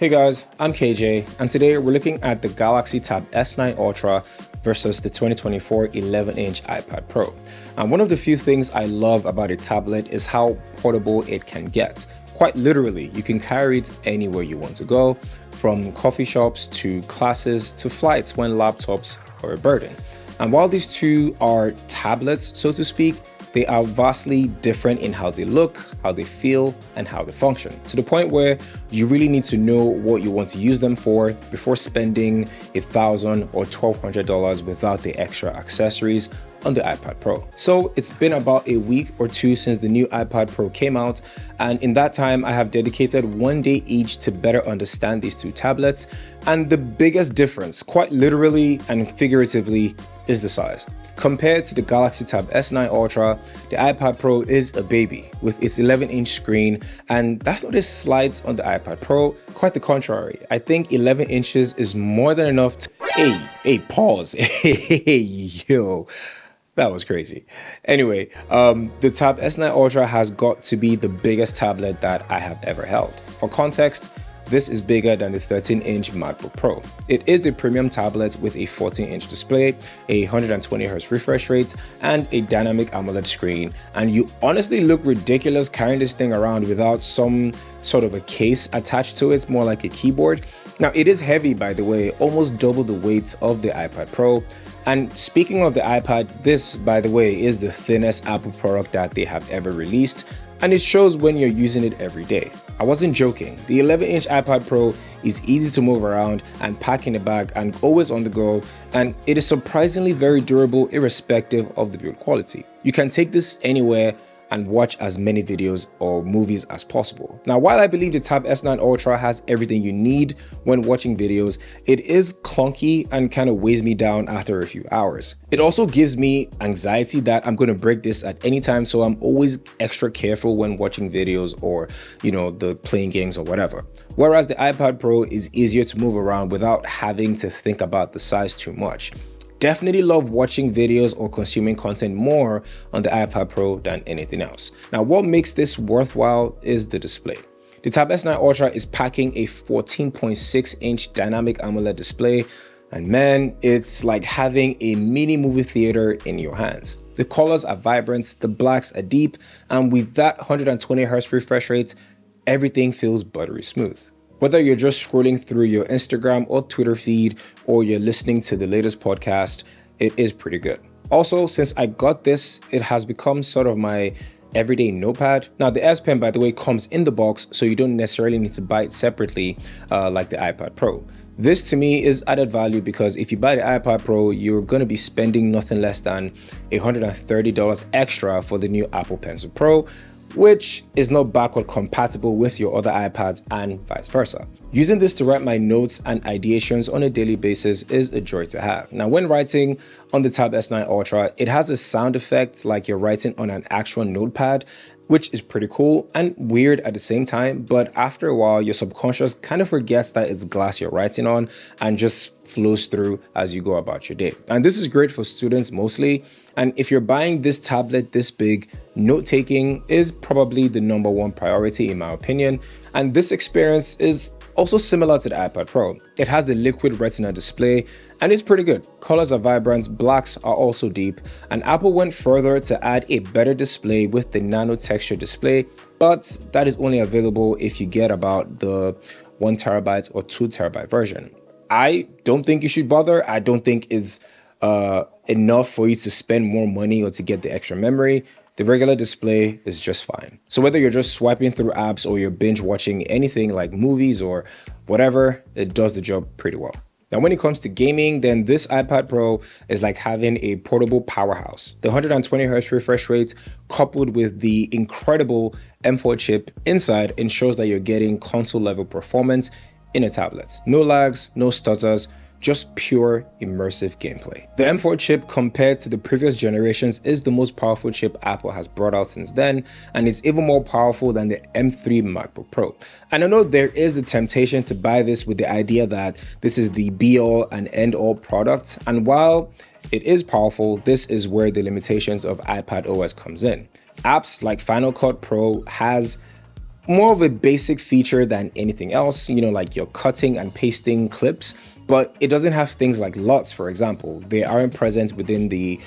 Hey guys, I'm KJ, and today we're looking at the Galaxy Tab S9 Ultra versus the 2024 11-inch iPad Pro. And one of the few things I love about a tablet is how portable it can get. Quite literally, you can carry it anywhere you want to go, from coffee shops to classes to flights when laptops are a burden. And while these two are tablets, so to speak, they are vastly different in how they look, how they feel, and how they function, to the point where you really need to know what you want to use them for before spending $1,000 or $1,200 without the extra accessories on the iPad Pro. So it's been about a week or two since the new iPad Pro came out, and in that time I have dedicated one day each to better understand these two tablets. And the biggest difference, quite literally and figuratively, is the size. Compared to the Galaxy Tab S9 Ultra, the iPad Pro is a baby with its 11-inch screen, and that's not a slight on the iPad Pro, quite the contrary. I think 11 inches is more than enough to... Pause. Yo. That was crazy. Anyway, the Tab S9 Ultra has got to be the biggest tablet that I have ever held. For context, this is bigger than the 13-inch MacBook Pro. It is a premium tablet with a 14-inch display, a 120Hz refresh rate, and a dynamic AMOLED screen. And you honestly look ridiculous carrying this thing around without some sort of a case attached to it, more like a keyboard. Now, it is heavy, by the way, almost double the weight of the iPad Pro. And speaking of the iPad, this, by the way, is the thinnest Apple product that they have ever released, and it shows when you're using it every day. I wasn't joking. The 11-inch iPad Pro is easy to move around and pack in a bag and always on the go, and it is surprisingly very durable irrespective of the build quality. You can take this anywhere and watch as many videos or movies as possible. Now, while I believe the Tab S9 Ultra has everything you need when watching videos, it is clunky and kind of weighs me down after a few hours. It also gives me anxiety that I'm going to break this at any time, so I'm always extra careful when watching videos or, the playing games or whatever. Whereas the iPad Pro is easier to move around without having to think about the size too much. Definitely love watching videos or consuming content more on the iPad Pro than anything else. Now, what makes this worthwhile is the display. The Tab S9 Ultra is packing a 14.6-inch dynamic AMOLED display, and man, it's like having a mini movie theater in your hands. The colors are vibrant, the blacks are deep, and with that 120Hz refresh rate, everything feels buttery smooth. Whether you're just scrolling through your Instagram or Twitter feed, or you're listening to the latest podcast, it is pretty good. Also, since I got this, it has become sort of my everyday notepad. Now, the S Pen, by the way, comes in the box, so you don't necessarily need to buy it separately like the iPad Pro. This to me is added value because if you buy the iPad Pro, you're going to be spending nothing less than $130 extra for the new Apple Pencil Pro, which is not backward compatible with your other iPads and vice versa. Using this to write my notes and ideations on a daily basis is a joy to have. Now, when writing on the Tab S9 Ultra, it has a sound effect like you're writing on an actual notepad, which is pretty cool and weird at the same time, but after a while, your subconscious kind of forgets that it's glass you're writing on and just flows through as you go about your day. And this is great for students mostly. And if you're buying this tablet this big, note-taking is probably the #1 priority in my opinion. And this experience is also similar to the iPad Pro. It has the liquid retina display and it's pretty good. Colors are vibrant, blacks are also deep, and Apple went further to add a better display with the nano texture display, but that is only available if you get about the 1TB or 2TB version. I don't think you should bother. I don't think it's enough for you to spend more money or to get the extra memory. The regular display is just fine. So whether you're just swiping through apps or you're binge watching anything like movies or whatever, it does the job pretty well. Now, when it comes to gaming, then this iPad Pro is like having a portable powerhouse. The 120Hz refresh rate coupled with the incredible M4 chip inside ensures that you're getting console level performance in a tablet. No lags, no stutters, just pure immersive gameplay. The M4 chip compared to the previous generations is the most powerful chip Apple has brought out since then, and it's even more powerful than the M3 MacBook Pro. And I know there is a temptation to buy this with the idea that this is the be-all and end-all product, and while it is powerful, this is where the limitations of iPad OS comes in. Apps like Final Cut Pro has more of a basic feature than anything else, like you're cutting and pasting clips, but it doesn't have things like LUTs, for example. They aren't present within the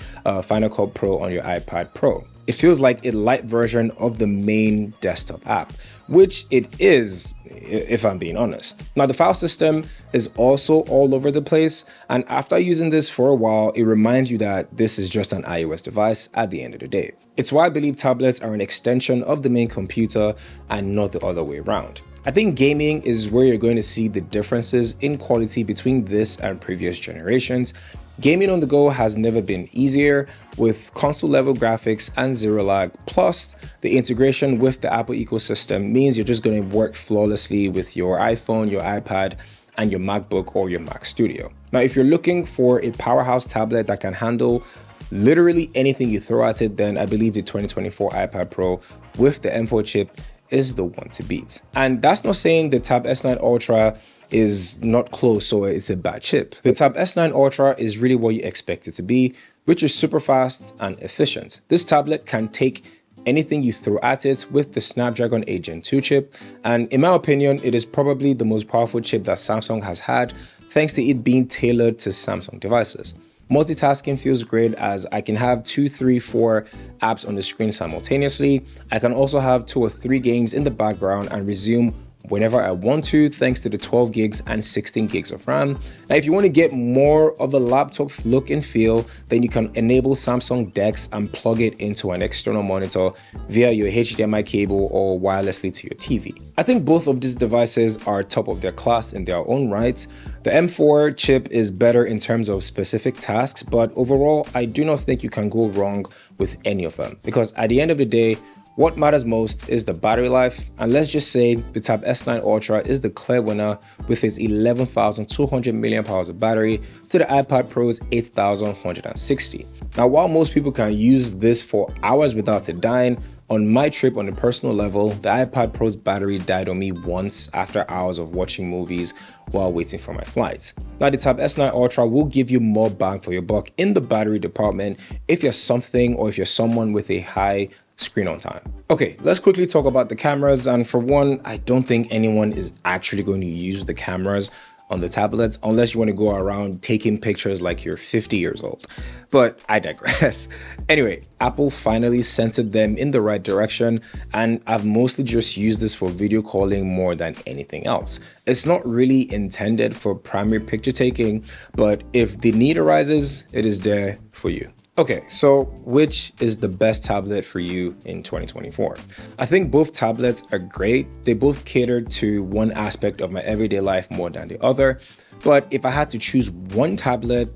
Final Cut Pro on your iPad Pro. It feels like a light version of the main desktop app, which it is, if I'm being honest. Now, the file system is also all over the place, and after using this for a while, it reminds you that this is just an iOS device at the end of the day. It's why I believe tablets are an extension of the main computer and not the other way around. I think gaming is where you're going to see the differences in quality between this and previous generations. Gaming on the go has never been easier with console level graphics and zero lag, plus the integration with the Apple ecosystem means you're just going to work flawlessly with your iPhone, your iPad, and your MacBook or your Mac Studio. Now, if you're looking for a powerhouse tablet that can handle literally anything you throw at it, then I believe the 2024 iPad Pro with the M4 chip is the one to beat. And that's not saying the Tab S9 Ultra is not close or it's a bad chip. The Tab S9 Ultra is really what you expect it to be, which is super fast and efficient. This tablet can take anything you throw at it with the Snapdragon 8 Gen 2 chip, and in my opinion, it is probably the most powerful chip that Samsung has had, thanks to it being tailored to Samsung devices. Multitasking feels great as I can have 2, 3, 4 apps on the screen simultaneously. I can also have 2 or 3 games in the background and resume whenever I want to, thanks to the 12 gigs and 16 gigs of RAM. Now, if you want to get more of a laptop look and feel, then you can enable Samsung DeX and plug it into an external monitor via your HDMI cable or wirelessly to your TV. I think both of these devices are top of their class in their own right. The M4 chip is better in terms of specific tasks, but overall, I do not think you can go wrong with any of them, because at the end of the day, what matters most is the battery life, and let's just say the Tab S9 Ultra is the clear winner with its 11,200 mAh of battery to the iPad Pro's 8,160. Now, while most people can use this for hours without it dying, on my trip on a personal level, the iPad Pro's battery died on me once after hours of watching movies while waiting for my flight. Now, the Tab S9 Ultra will give you more bang for your buck in the battery department if you're someone with a high screen on time. Okay, let's quickly talk about the cameras, and for one, I don't think anyone is actually going to use the cameras on the tablets unless you want to go around taking pictures like you're 50 years old. But I digress. Anyway, Apple finally centered them in the right direction, and I've mostly just used this for video calling more than anything else. It's not really intended for primary picture taking, but if the need arises, it is there for you. Okay, so which is the best tablet for you in 2024? I think both tablets are great. They both cater to one aspect of my everyday life more than the other. But if I had to choose one tablet,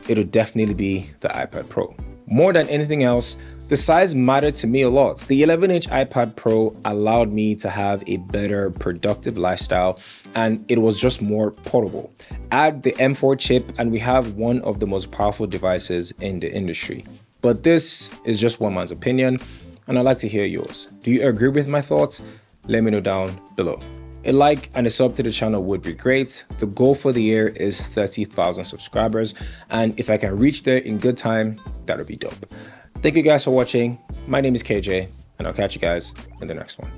it would definitely be the iPad Pro. More than anything else, the size mattered to me a lot. The 11-inch iPad Pro allowed me to have a better productive lifestyle, and it was just more portable. Add the M4 chip and we have one of the most powerful devices in the industry. But this is just one man's opinion, and I'd like to hear yours. Do you agree with my thoughts? Let me know down below. A like and a sub to the channel would be great. The goal for the year is 30,000 subscribers, and if I can reach there in good time, that would be dope. Thank you guys for watching. My name is KJ, and I'll catch you guys in the next one.